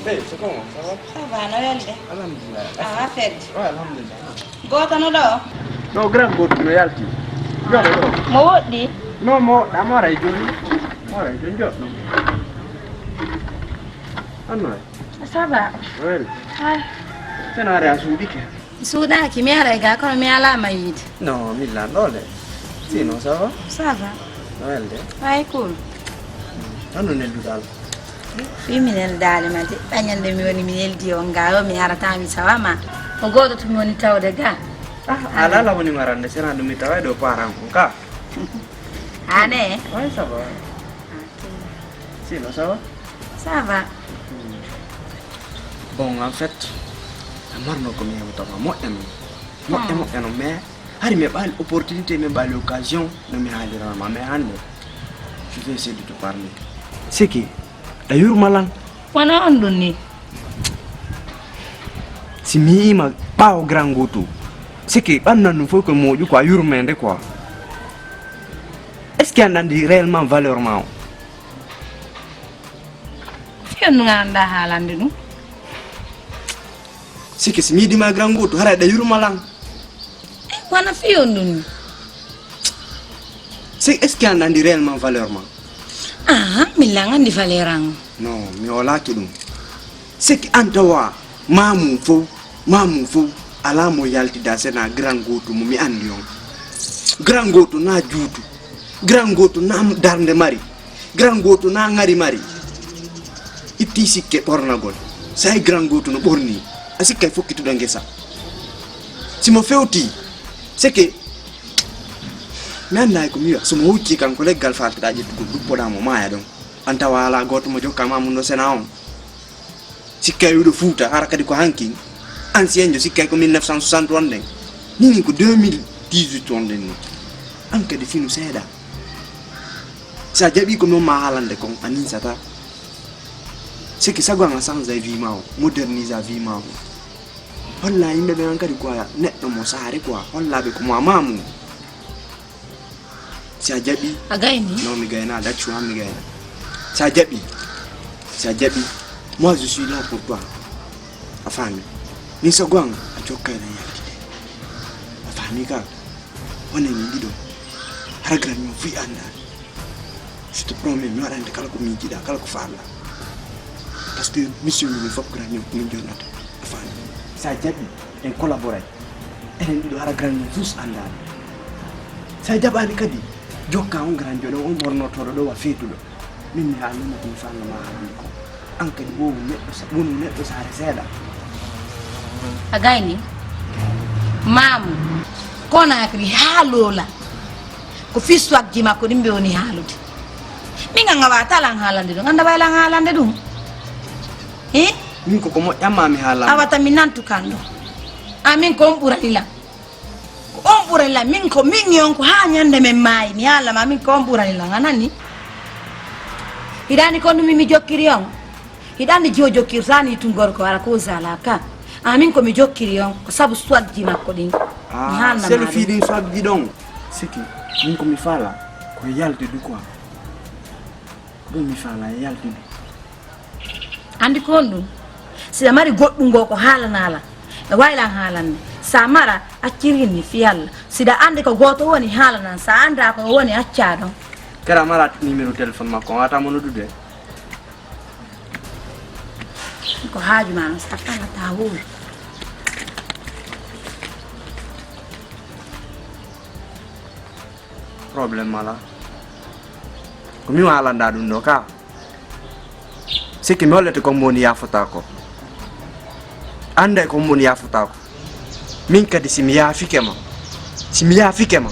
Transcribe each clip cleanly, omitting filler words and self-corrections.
Hey, c'est comment? Ça va? Ça va, Noël de. Alhamdulillah. Ah, fête. Ouais, alhamdulillah. Goto no do? No, grand goto no yalti. Jodo do. Mo woɗɗi? No, amara e joni. Ora e joni jotno. Anno. Ça va. Well. Ay. Tena are asudike. Suuɗaki mi ara ga kono mi alama yiide. No, Milan dole. Sino, ça va? Ça va. Noël de. Ay cool. Anno neldu dal. Fi mi neldaali ma de ɓañande mi woni mi neldi on ga o mi arata mi sawama o goto to mi woni tawde ga Ala la woni marande sena dum mi tawai do paran ko ka. ane Ouais, ça va. Sino, ça va? ça va. Bon, en fait, amarno ko mi hewta ma moƴƴa no mais hari mi ɓaali opportunité mi ɓaali occasion no mi haalirama mais hande je vais essayer de te parler. C'est qui? D'ailleurs malan wona on ɗum ni si mi yima ɓaawo grand goto c'est que ɓannan ɗum fof ko moƴu quoi yurmede quoi est ce que an andi réellement valeur ma o fiyon nu ganduɗa haalande ɗum c'est que si mi yidima grand goto hara ɗa yurmalan wona fiyon ɗum ni c'est est ce que an andi réellement valeur ma milla gandi valeur an non mi olaki ɗum c'est que an tawa mamum fof ala mo yaltida sena grand goto mo mi andi on grand goto na juutu grand goto na darde mari grand goto na ngari mari itti sikke ɓornagol say grand goto no ɓorni a sikkay fokkituɗo ngesa simo fewti c'est que mi andayi ko mi wiya somo hucci kanko leggal falteɗa ƴettugol ɗuppoɗamo maya ɗon an tawa ala goto mo jokkama mum ɗo sena on sikkay wiɗo Fouta hara kadi ko hanki ancien jo sikkay ko 1960 on ɗen nini ko 2018 on ɗen ni an kadi finu seeɗa sa jaɓi ko min ma haalande kon a ninsata c'est que sago an a change a vie ma o modernise a vie ma o holla yimɓe ɓe an kadi quoi neɗɗo mo saare quoi hollaɓe ko mo a mamum si a jaɓi a gayni non mi gayna daccu han mi gayna si a jaɓi moi je suis là pour toi a faami ni sago an a jokkayna yaltide a faami ka onen ɗiɗo hara gran mi fuyi andani je te promets mi waɗande kala ko min jiiɗa kala ko faala par ce que mission min fof gran mi min jonnata a faami sa jaɓi en collaboray enen ɗiɗo hara gran mi tous andani sa jaɓani kadi jokka on gran joɗo on ɓornotoɗo ɗo wa feetuɗo min mi haalnoma ko mi fannama haalande ko an kadi wonu neɗɗo saare seeɗa a gayni mamu konakri haalola ko fiswakji makko ɗin ɓe woni haalude min an awa talan haalande ɗum anda waylan haalande ɗum min koko moƴƴamma mi haalama awata mi nantu kan ɗo amin ko on ɓuranilam ko on ɓuranilam min ko min yon ko ha ñande men maayi mi haalama min ko on ɓuranilam a nani hiɗani ko ɗumi mi jokkiri on hiɗande jiwo jokkirtani tun gorko wara ko sala ka amin komi jokkiri on ko saabu swagji makko ɗin mi haalnama sele fiɗin swagji ɗon siki min komi faala ko yaltude quoi ɗum mi faala e yaltude andi ko on ɗum siɗa mari goɗɗum go ko haalanala e waylan haalanne sa mara accirinni fiyalla siɗa andi ko goto woni haalanan sa anda ko woni acca ɗon kara mara numéro téléphone makko on watama noddude ko haaju ma non sa falata wuuro probléme ala ko mi haalanda ɗum ɗo ka sikki mi hollete ko mboni yafota ko anda e ko mboni yafota ko min kadi simi yaafike ma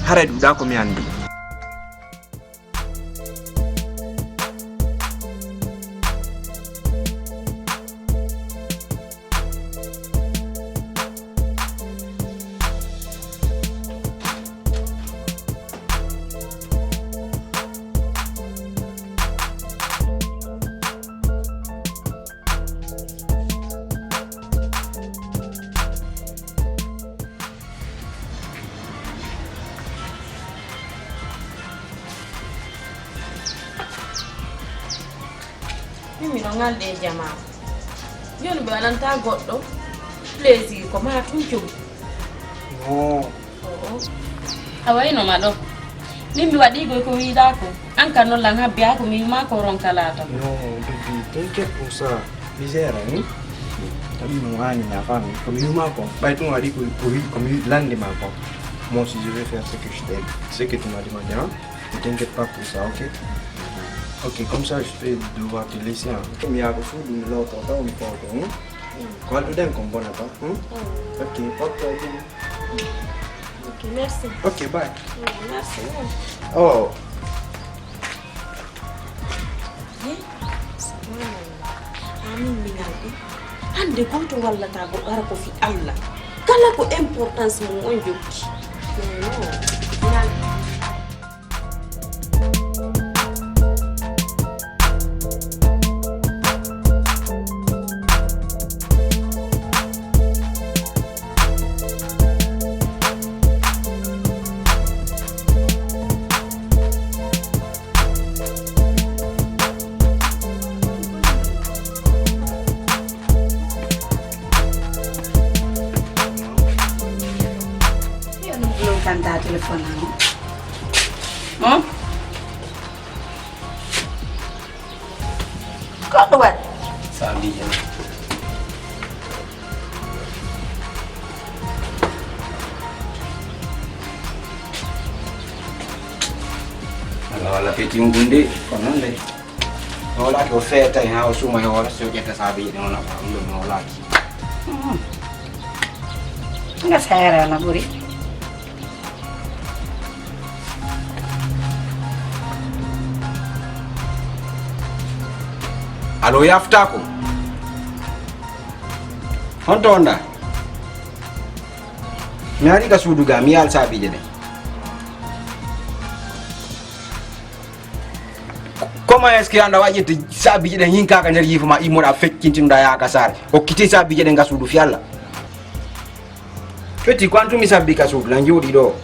haray ɗuɗa ko mi andi mi no ngalde jama joni be walanta goddo plaisir ko ma tun jogi no awai no ma do min mi wadi go ko wiida ko an kan non lan habbi ko mi ma ko ron kalata no baby t'inquiète pour ça misère hein tabi no ani na fami comme you ma ko bay tu wadi ko comme landi ma ko moi si je vais faire ce que je t'aime ce que tu m'as demandé hein ne t'inquiète pas pour ça ok ok comme ça je vais devoir te laisser hein comme il y a beaucoup de l'autre temps on peut hein quoi tu donnes comme bon pas hein ok pas de problème ok merci ok bye merci oh amin minalde hande goto wallata go ara ko fi Allah kala ko importance mo on jokki Tanda telepon aku. Kau tu buat? Sabi ya. Wala peti yung bundi, konon deh. Wala ko feta ya, usuma ya wala so kita sabi ni wala pa ulo wala. Enggak saya lah buri. Alo yafta ko honto onda mi ari ka suduga mi al sabi jene comment est-ce que anda wajete sabi jene hinka ka nder yifuma imoda fekkintinda ya ka sare o kiti sabi jene nga sudu fi alla feti kwantu mi sabi ka sudu la njodi do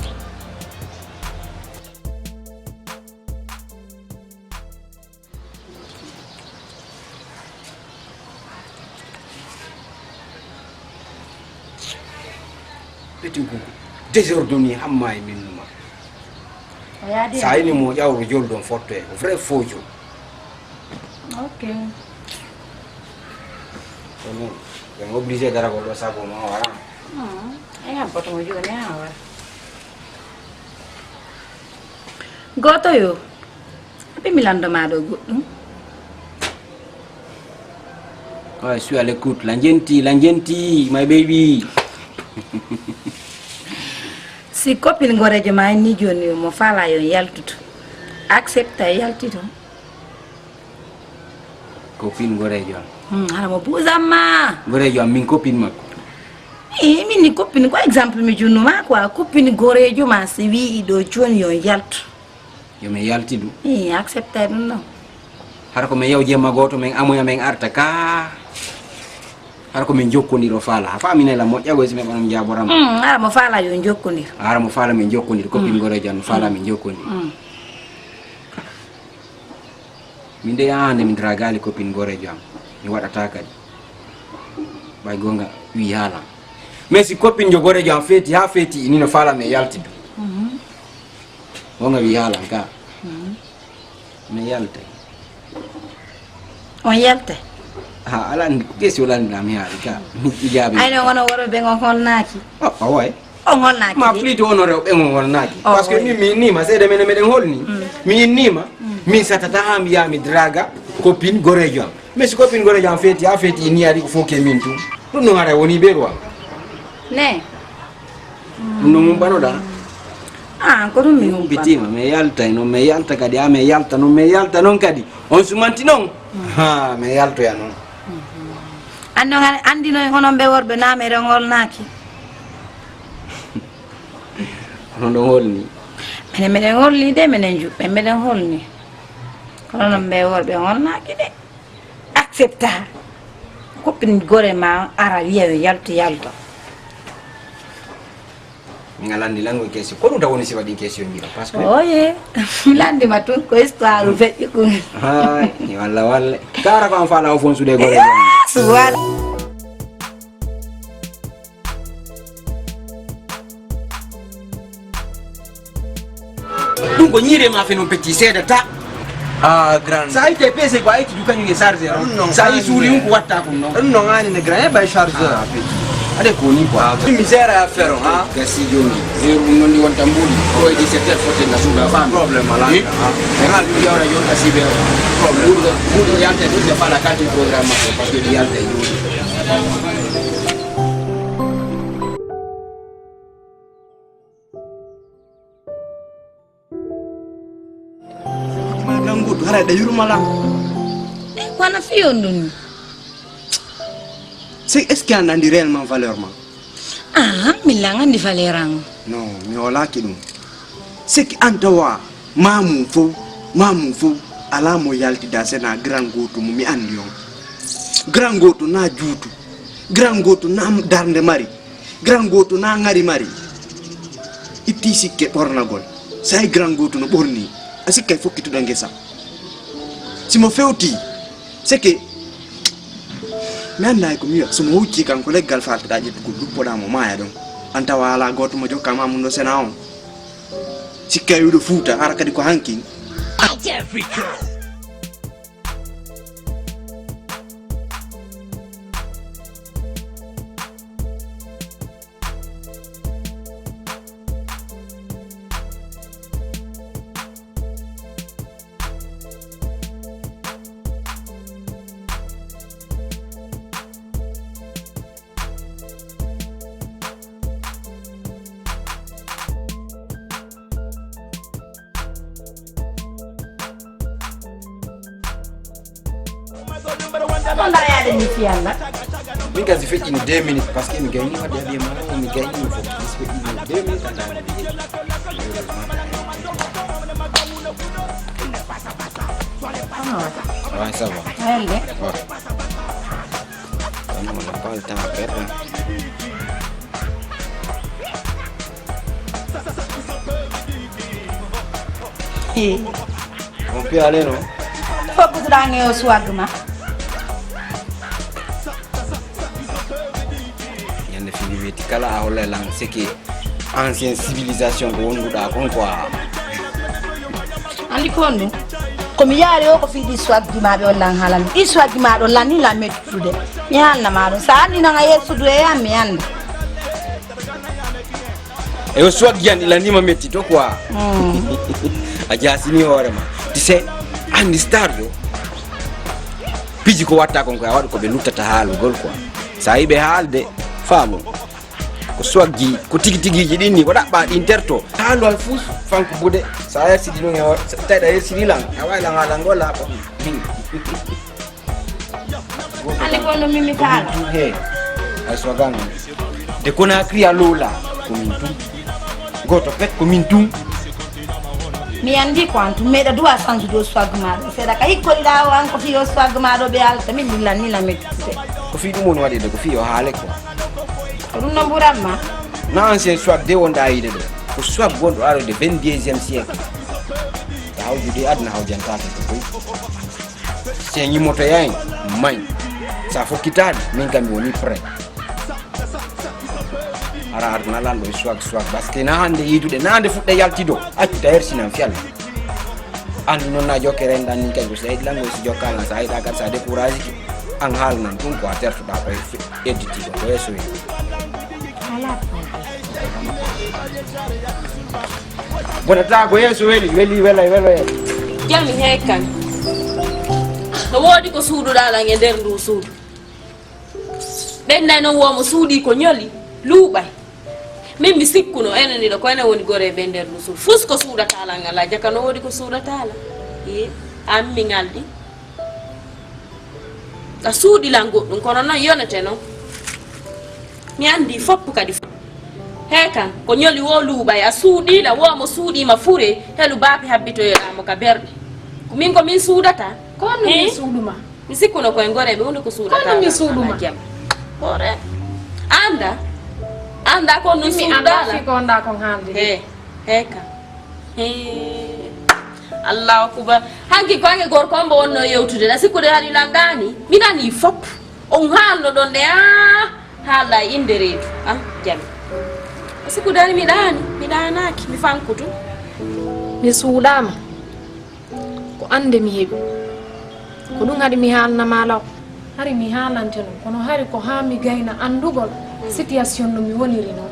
désordonné hamma e minnuma sa ini mo ƴawro jolɗon fotto e vrai fojo ok non ɓen obligé daragol ɗo sago ma wara engan potomo joni ha wara goto yo aɓe milandomaɗo goɗɗum ouais, je suis à l'écoute la jenti my baby si copine gorejo ma ni joni mo fala yo yaltuto accepta yaltito copine gorejo hala mo busama gorejo min copine makko min ni copine ko exemple mi junuma quoi copine gorejo ma si wi do joni yo yaltu yo me yalti du accepta dum no har ko men yaw jemma goto men amoya men arta ka har ko min jokkondir o fala fa minela moƴƴa go sime banam jaboram ara mo fala yo jokkondir ara mo fala min jokkondir copine gorejo no fala min jokkondir min de ande min dragali copine gorejo am mi wadata kadi bay gonga wi hala mais si copine jo gorejo am feti ha feti ni no fala me yaltidu gonga wi hala ka me yalte on yalte ha ala kesi wala ndam yaali ka mi ijabi ay no wono woro be ngon holnaki way on holnaki ma plito honore be ngon holnaki parce que mi nima sede men meden holni mi nima mi satata am ya mi draga copine gorejo mais si copine gorejo am feti a feti ni ari fo ke min tu dum no ngara woni berwa ne no mum banoda ko dum mi hum bitima me yalta no me yalta kadi a me yalta no me yalta non kadi on sumanti non ha me yalto ya non andi no hono be worbe namere holnaki non do holni menen holni de menen jubbe meden holni kono be worbe holnaki de accepta copine gore ma ara wiya yalto mi ngalandi lango question ko dum tawoni si wadi question ni parce que oye landi ma tun ko histoire fe ko ha ni walla Cara kan fala o fonsu de gore. Suara. Dungo nyire ma fe non petit seda ta. Grand. Sai te pese kwa iti duka nyinge charger. Sai suri unku watta kun no. Non ngani ne grand ba chargeur. Ade ko ni kwa. Misère à faire ha. Gasi joni. Zero ngondi wanta mbuli. Ko e 17 fote na suga ba. Problème ala. Ngal du yawra yon kasi be. Problème budo yante du se fala kati programme parce que yante yoni. Madangu hara da yurmala. Kwana fiyo nduni. C'est est-ce qu'il y en a réellement valeur ma? Milanga ndi valerang. Non, mais wala kidum. C'est qui antawa mamu fo ala mo yalti da sena grand goto mu mi andion. Grand goto na jutu. Grand goto na darnde mari. Grand goto na ngari mari. Iti sikke borna gol. Sai grand goto no borni. Asika fokki to dangesa. Simo fewti. C'est que men nay ko miyo so mo wucci kan ko leggal faatu daji ko duppoda mo maya don anta wala goto mo jokka ma mun do sena on sikka yudo fuuta ara kadi ko hanki Africa. Mi quasi fait in 2 minutes parce que mi gagne pas de bien mal, mi gagne il faut qu'il se fait in 2 minutes. Ouais, ça va. Allez. Ouais. On n'a pas le temps à perdre. On peut aller, non? Faut que tu ailles au swagma. Kala hola lang seki ancienne civilisation ko wonduda kon quoi Andi kondo. Komi yare o ko fidi swagma be olan halan. I swagma do lani la metude. Mi halna maro. Sa andi na yesu do e am yanda. E o swag yan ilani ma metti to quoi. Ajasini hore ma. Tu sais andi star yo. Piji ko watta kon ko wadu ko be lutata halu gol quoi. Sa ibe halde famo. Ko swaggi ko tigi jidini ko dabba interto halu al fus fanko bude sa ya sidino nyawa tada ya sidilang awai lang alangola ko Andi kondo mimi kala. he aswagang de kona kriya lola ko mintu goto pet ko mintu Mi andi quanto me da 200 do swagma. Se da kai ko da wan ko fi o swagma do be alta mi lani la metude. ko fi dum woni wadi de ko fi o haale ko Runo burama. na ancien swag de wonda yide do ko swag gondo aro de 22e siècle taw jude adna haw janta ko c'est ni moto yayi may sa fo kitade min kam woni prêt ara adna lando swag parce que na hande yidude na hande fudde yaltido accu tayer sinan fial andi non na jokere ndan ni kay ko sey lango si jokala sa ida gat sa décourage an hal nan tun ko terto da ko editi ko yeso bona ta ko yeso weli jami hekan no wodi ko suudu dala nge der ndu suudu ben no wo mo suudi ko nyoli luubay min mi sikkuno enani do ko ene woni gore be der ndu suudu fus ko suuda tala ngala jaka no wodi ko suuda tala am mi ngaldi ka suudi la goddum kono non yonete no mi andi foppu kadi hekan ko nyoli wo luubay a suudi la wo mo suudi ma fure helu baabi habbito mo ka berde ko min suudata kono mi suuduma mi sikkuno ko ngore be wonde ko suudata kono mi suuduma ore anda ko no suudala Fi ko nda ko hande. heka Allahu akbar. Hanki kwange gorko mbo wonno yewtude da sikkude hadi langani. Mi nani fop. On haalno don de haala inde reedu. Jami. Sikkude hadi mi danaki mi fankutu. Mi suudama. Ko ande mi hebi. Ko dum hadi mi haalna malaw. Hari mi haalante non kono hari ko ha mi gayna andugol situation no mi woniri non.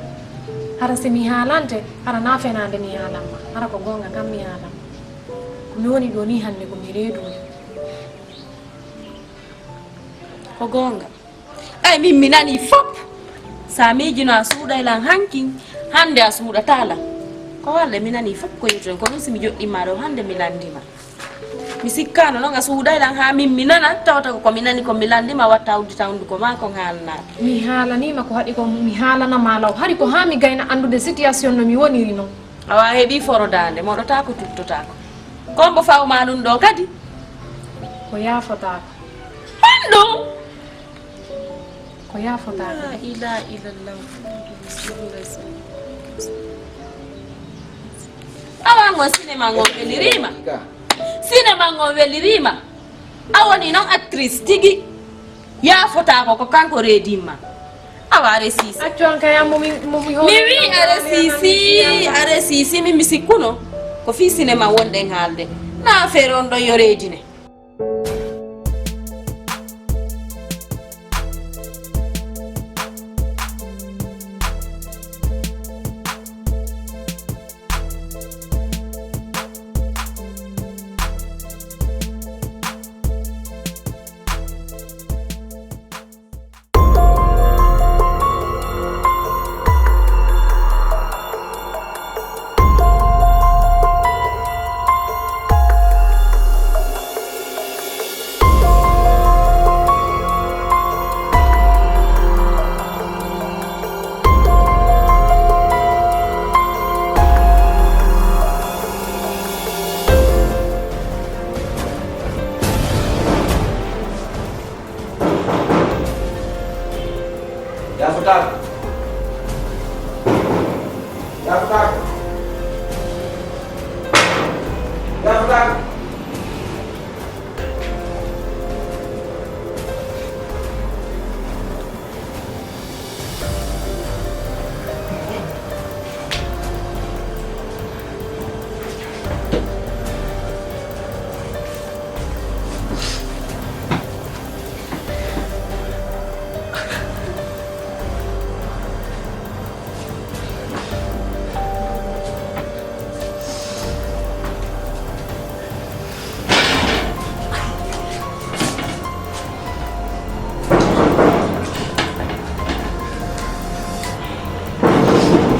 Hara se mi haalante hara na fenande mi haalamma. Hara ko gonga kam mi haalamma. Mi woni do ni hande ko mi reedu ko gonga min mi nani fop sa mijino a suuɗa lan hankin hande a suuɗata lan ko walle mi nani fop ko yewten ko non si mi joɗɗima ɗo hande mi landima mi sikkano noon a suuɗa lan ha min mi nana tawata ko mi nani ko mi landima watta uddita hunduko ma ko haalnade mi haalanima ko haɗi ko mi haalanama law hari ko ha mi gayna andude situation no mi woniri noon awa heeɓi forodande moɗota ko tuttotako kombo fawma ɗum ɗo kadi ko yafotako honɗum ko yafotako ila ilallah awango cinéma ngo welirima awoni noon actrice tigi yafotako ko kanko reedimma awa are sisi accuan kaya mi wi are sisi min mi sikkuno ko fi cinéma wonɗen haalde na affaire on ɗo yo reedine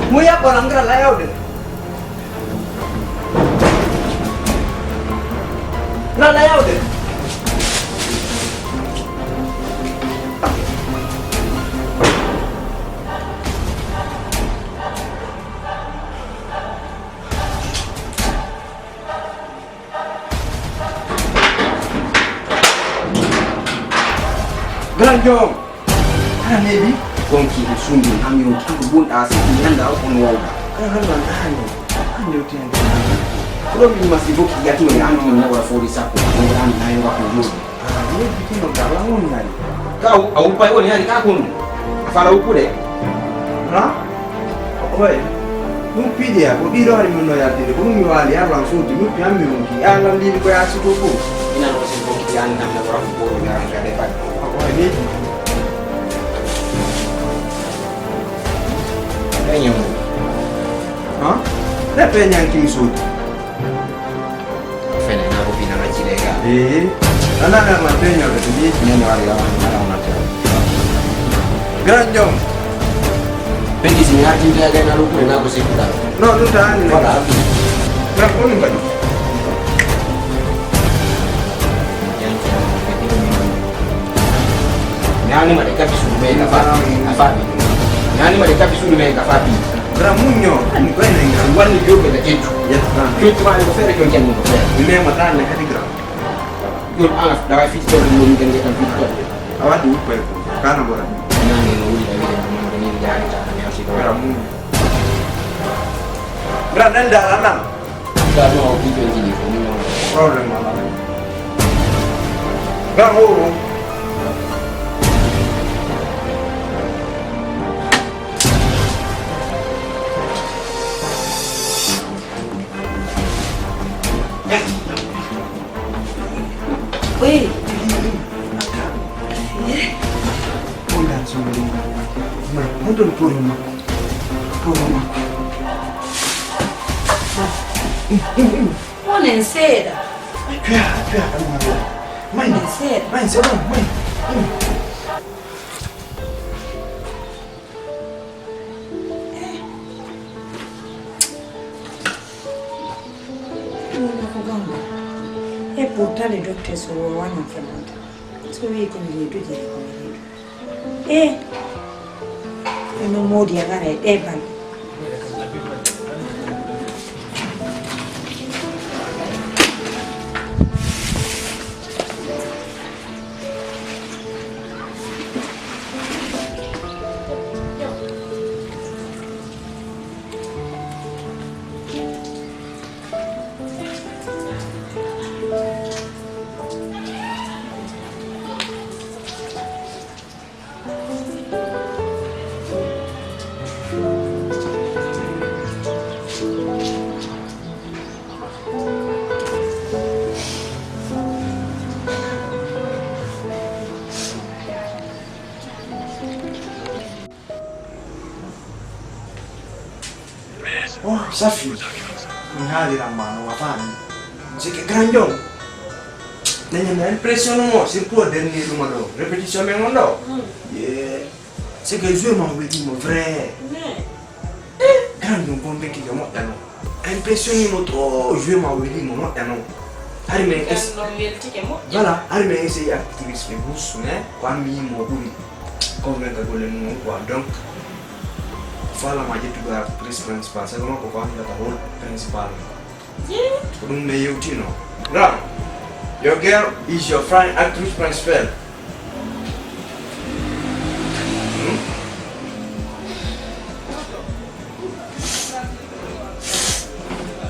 Muya ko lang layaw de. Layaw de. Granjong. Maybe gonki sundi ami on ki bon asa ki nanda on wawda kan halman hande hande o tiyan ko mi masibo ki gati mo andi mo wala fori sakko ko andi na yo ko jodi ni bitino dala on nani ka au pai on yani ka kun fala ukude ha oy mu pidi ya ko biro ari mo no ya tede ko mi wali ya lang suti mu pi ami on ki ala ndi ko ya su ko ina no se ko ki andi na wala fori ya ga de pa ko ni penyo ha le penya kimisuti fene na ko pina na chilega ana na penyo de ni nyanya wali ya na tena granjong pendi sini hati dia ga na luku na ko sikura no tani wala na ko ni bani nani mereka bisume na afabi nani mereka bisume na afabi Ramunyo, ni kwa ina inga wani yoke na kitu. Yes, na. Kitu mali ko fere ko ngene ko fere. Ni me mata na kati gra. Yul ala da wa fit to ni ngene kan fit to. Awadi ko kana bora. Nani no uli da ni ni ya ta ni asi ko ramunyo. Gra dan da alam. Da no ki to ni ko ni. Problem ala. Bravo. Wait. Udah sebelum. Mundur puruma. Puruma. One seda. Pia, main. Seda. Main, sebelum, main. Portale doctor so one of them. So we can do no more dia gara eban. Oh, safi. Mengalir mano apaan? Sikit keranjong. Nanya impression mo, simple dan ni rumah do. Repetition memang do. Yeah. Sikit jouer mau beli mo vrai. Keranjong pun beki kamu tano. Impression ni mo to jouer mau beli mo tano. Hari me es. Voilà, hari me essayer activiste bus, né? Kwa mi mo buri. Convaincre ko le mo kwa donc. Fala mais de tudo actriz principal, sabe como que quando tá role principal. Por meio tino. Ram. Your girl is your friend actress principal.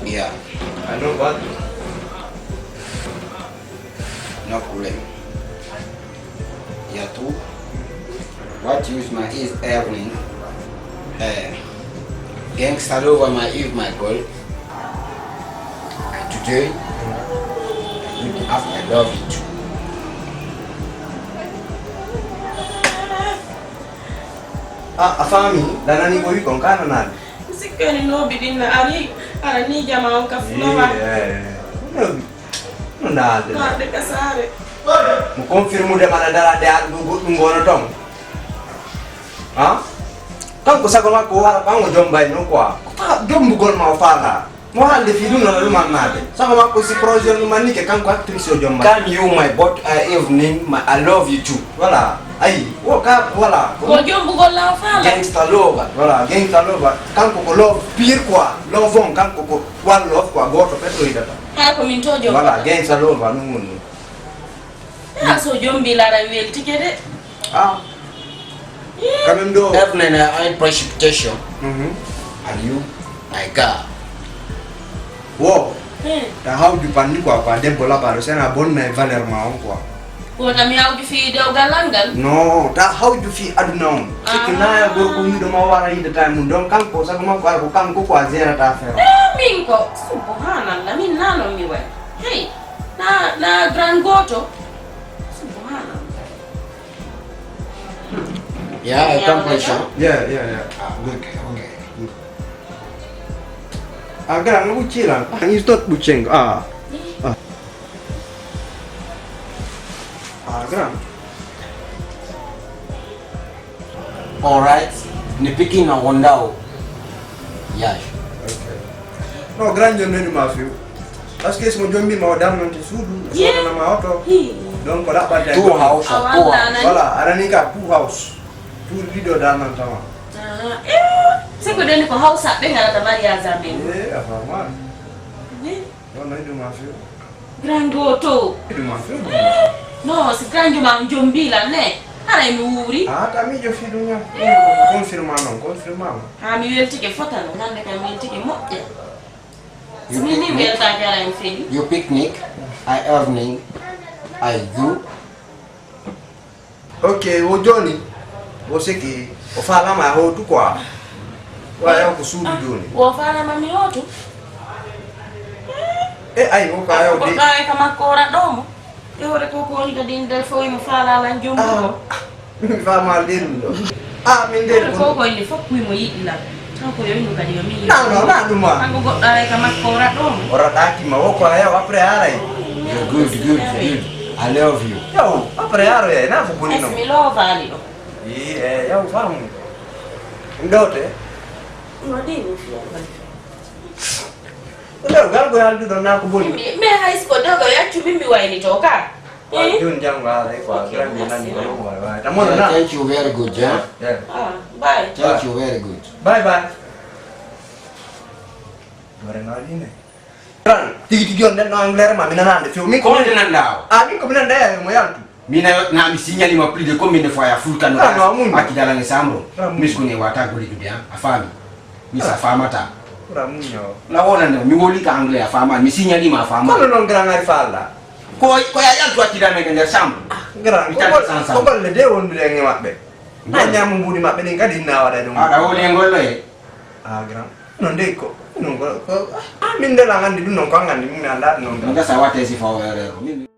Yeah, I know what. no problem. Yeah, too. What use my is evening? Gangsta over my Eve, my girl. And today, I'm looking after I love you too. Afami, dan ani ko ikon kanan. Sikani no bidin na ara ni jama ka flora. No nada. Na de kasare. Mo confirmo de manadala de algo ngono tong. Ha? Kan ko sagoma ko wala kan jomba no kwa. Jombu gol ma fala. Mo halde fi dun na lu manade. Sagoma ko si projet no manike kan ko actrice jomba. Can you my but evening, I love you too. Voilà. Ai, o ka voilà. Ko jombu gol la fala. Gangsta lover. Voilà, gangsta love. Kan ko love pire quoi. Love on kan ko one love kwa goto petro idata. Ha ko min to jomba. Voilà, gangsta love no mun. Ha so jombi la ra wel tikede. Ah. Quand même do. Evening, I precipitation. Mhm. And you, my girl. Wow. Ta how du pani kwa de bola baro sena bon na valeur ma on quoi. Ko na mi awdi fi do galangal. No, ta how du fi aduna on. Sikina ya gor ko mi do ma wara ida time don kan ko sa ma ko kan ko kwa zera ta fero. Min ko subhanallah min nano mi wa. Hey, na grand goto. Subhanallah. Yeah, I come pressure. Yeah. Good, okay. Agak nak bucilan. Ini tot buceng. Agak. Alright, ni picking na wondao. Yeah. Okay. No, grand jon ni mafio. Parce que mo jombi ma wadam nanti sudu. So na ma auto. Donc ko da ba Two house, two house. Voilà, arani ka two house. Two video danan tama. Siku deni ko hausa be ngara tamari ya zambe. Apa man? No, itu mafio. Grand goto. Itu mafio. No, si grand juma njombila ne. Ara mi wuri. Kami jo fidunya. Confirmano. Ha mi welti ke fota no nande ka mi welti ke moƴƴe. Semini biasa jalan sini. You picnic, I evening, I do. Okay, wo Johnny. Wo seki o fala ma ho tu kwa. Wa yo kusudu Johnny. Wafanya mami watu. Ai wo ka yo de. Kaya kama kora domo. Yore koko ni kadinde foi mfala la njumbo. Va mal din. Min den ko. Koko ile fok mi mo yidla. Ako yo inu kadi mi. Na duma. Aku go dai kama kora domo. Ora daki ma wo kwa yo apre arai. You're good. I love you. Yo, apre aro na fu bonino. Es mi lo valido. Yo famu. Ndote. Nodini fia. Ndio galgo yaldu do na ku boni. Me high school dogo ya tu mimi wa ilitoka. Jun jangu ala kwa grande nani ko wa. Tamono na. Thank you very good, yeah? Yeah. Bye. Thank you very good. Bye bye. Mare na dine. Ran, tigi on den no angler ma mina nande fiu mi ko. Comment nandao? Mi ko mina ndaya mo yaltu. Mina na misinyali ma plus de combien de fois ya full kan. Akidala ni sambo. Ramu. Miskuni wataka kulibia afami. Misa fama ta. Ora munyo. La wona ne mi ngoli ka angle afama misinyali ma afama. Kono non gran ari falla. Ko ya yaltu akidala me kan sambo. Gran ko ko le de won bi ngi mabbe. Na nyamu mbudi mabbe ni kadi na wada dum. Ada woni ngol le. Gran. Non de ko. Non ko min de la ngandi dum non ko ngandi min anda non. Nga sawate si fa were.